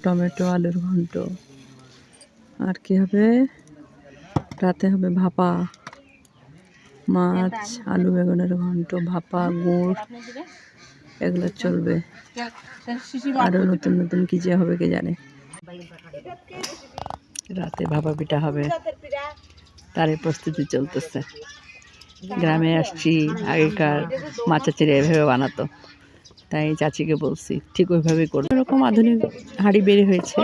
Tomato আলুর ঘন্ট। আর কি হবে? রাতে হবে ভাপা মাছ, আলু বেগুনের ঘন্ট, ভাপা গুড়, এগুলো চলবে। আরো নতুন নতুন কি যে হবে কে জানে। রাতে ভাপা পিঠা হবে, তারই প্রস্তুতি চলতেছে। গ্রামে আসছি, আগেকার মা চাচিরা এভাবে বানাতো, তাই চাচিকে বলছি ঠিক ওইভাবেই করবো। এরকম আধুনিক হাঁড়ি বের হয়েছে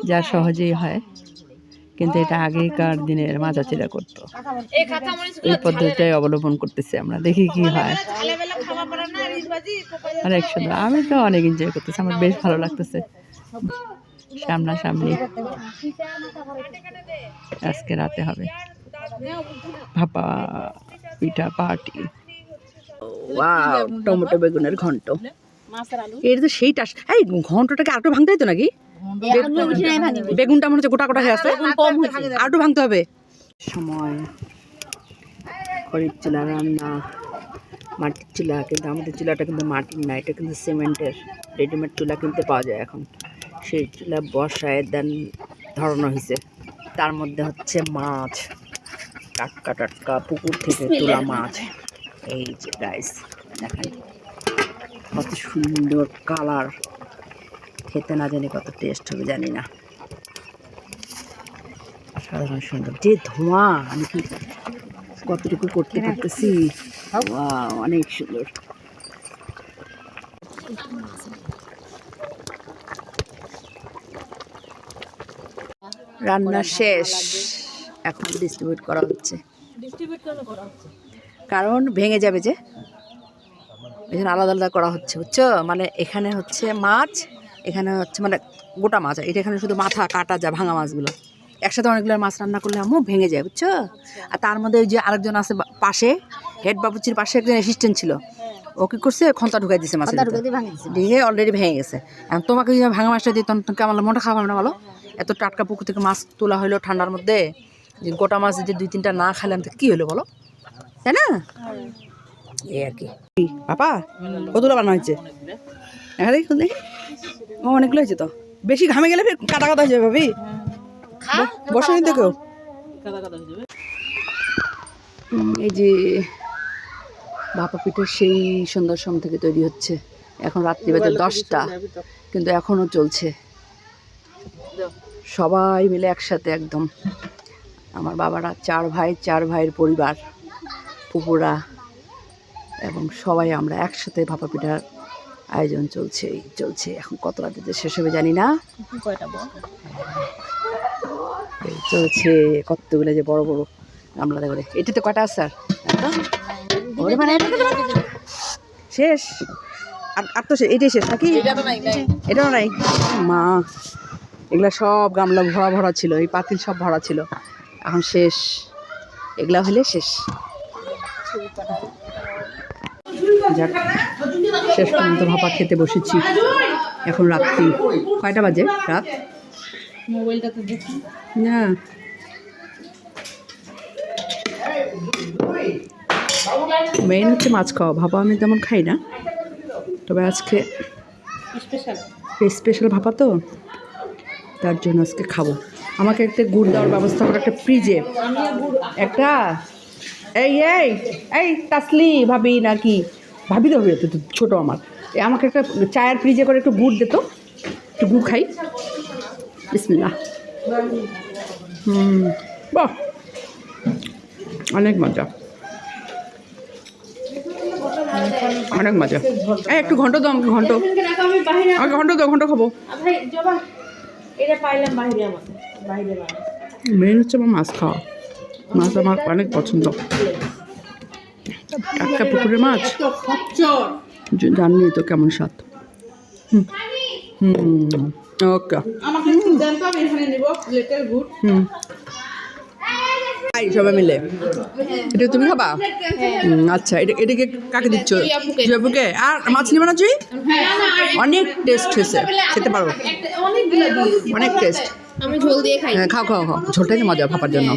যা সহজেই হয়, কিন্তু এটা আগেকার দিনের মা চাচিরা করতো। এই পদ্ধতিটাই অবলম্বন করতেছি আমরা, দেখি কি হয়। অনেক সুন্দর, আমি তো অনেক এনজয় করতেছি, আমার বেশ ভালো লাগতেছে। সামনাসামনি আজকে রাতে হবে ভাপা পিঠা পার্টি। ওয়াও, টমেটো বেগুনের ঘন্ট। এর তো সেইটা, এই ঘন্টটাকে আরেকটু ভাঙতে হতো নাকি? বেগুনটা মনে হচ্ছে গোটা গোটা হয়ে আছে, আরেকটু ভাঙতে হবে। সময় খড়ির চুলা রান্না, মাটির চুলা, কিন্তু আমাদের চুলাটা কিন্তু মাটির না, এটা কিন্তু সিমেন্টের। রেডিমেড চুলা কিনতে পাওয়া যায় এখন। সেই চুলা বসায় দেন ধরানো হয়েছে, তার মধ্যে হচ্ছে মাছ, টাটকা টাটকা পুকুর থেকে তোলা মাছ। এই যে গাইস দেখেন কত সুন্দর কালার, খেতে না জানি কত টেস্ট হবে জানি না, অসাধারণ সুন্দর। যে ধোঁয়া, আমি কি কতটুকু করতে পারতেছি, অনেক সুন্দর। রান্না শেষ, এখন ডিস্ট্রিবিউট করা হচ্ছে। কারণ ভেঙে যাবে যে, এই জন্য আলাদা আলাদা করা হচ্ছে, বুঝছো? মানে এখানে হচ্ছে মাছ, এখানে হচ্ছে মানে গোটা মাছ, এটা এখানে শুধু মাথা কাটা যায়, ভাঙা মাছগুলো। একসাথে অনেকগুলো মাছ রান্না করলে আম্মু ভেঙে যায়, বুঝছো? আর তার মধ্যে ওই যে আরেকজন আছে পাশে, হেড বাবুচির পাশে একজন অ্যাসিস্ট্যান্ট ছিল, ও কি করছে, খন্তা ঢুকাই দিচ্ছে মাছ, ঢেকে অলরেডি ভেঙে গেছে। এখন তোমাকে যদি ভাঙা মাছটা দিই তখন কেমন মনটা খারাপ হবে না বলো? এত টাটকা পুকুর থেকে মাছ তোলা হলো ঠান্ডার মধ্যে, যে গোটা মাছ যদি 2-3টা না খেলাম তো কী হলো বলো, তাই না? এই আর কি। পাপা কতগুলো বানানো হয়েছে? দেখি অনেকগুলো হয়েছে তো, বেশি ঘামে গেলে ফের কাটা কাটা হয়ে যাবে ভাবি, বসে নিতে কেউ। এই যে ভাপা পিঠের সেই সন্ধ্যার সময় থেকে তৈরি হচ্ছে, এখন রাত্রি বাজে 10টা, কিন্তু এখনও চলছে। সবাই মিলে একসাথে একদম, আমার বাবারা 4 ভাই, 4 ভাইয়ের পরিবার, পুকুরা এবং সবাই আমরা একসাথে ভাপা পিঠার আয়োজন চলছে। এখন কত রাতে শেষ হবে জানি না, চলছে কতগুলো যে বড় বড় গামলাতে করে। এটাতে কটা আছে স্যার? শেষ আর তো এটাই শেষ নাকি? এটাও নাই মা, এগুলা সব গামলা ভরা ভরা ছিল, এই পাতিল সব ভরা ছিল, এখন শেষ, এগুলা হলে শেষ। যাক, শেষ পর্যন্ত ভাপা খেতে বসেছি। এখন রাত্রি কয়টা বাজে? রাত না, মেইন হচ্ছে মাছ খাওয়া। ভাপা আমি তেমন খাই না, তবে আজকে স্পেশাল ভাপা তো, তার জন্য আজকে খাবো। আমাকে একটা গুড় দেওয়ার ব্যবস্থা করে, একটা ফ্রিজে একটা, এই এই এই তাসলি ভাবি নাকি ভাবি তো হয়ে তো ছোটো আমার, আমাকে একটা চায়ের ফ্রিজে করে একটু গুড় দিত, একটু গুড় খাই। বিসমিল্লাহ। বাহ, অনেক মজা, অনেক মজা। এই একটু ঘন্ট দাও আমাকে, ঘন্ট আমাকে, ঘন্ট দাও, ঘন্ট খাবো। মেন হচ্ছে আমার মাছ খাওয়া, মাছ আমার অনেক পছন্দ। টাটকা পুকুরের মাছ জাননি তো কেমন স্বাদ। ওকে, সবাই মিলে এটা তুমি খাবা? আচ্ছা, এটাকে কাকে দিচ্ছ? জয়পুকে। আর মাছ নিবে না তুই? অনেক টেস্ট হয়েছে, খেতে পারো, অনেক টেস্ট। আমি ঝোল দিয়ে খাই। খাও খাও খাও, ঝোলটাই মজা ভাপার জন্য।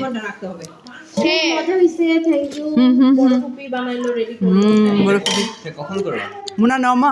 মুনা নাও মা।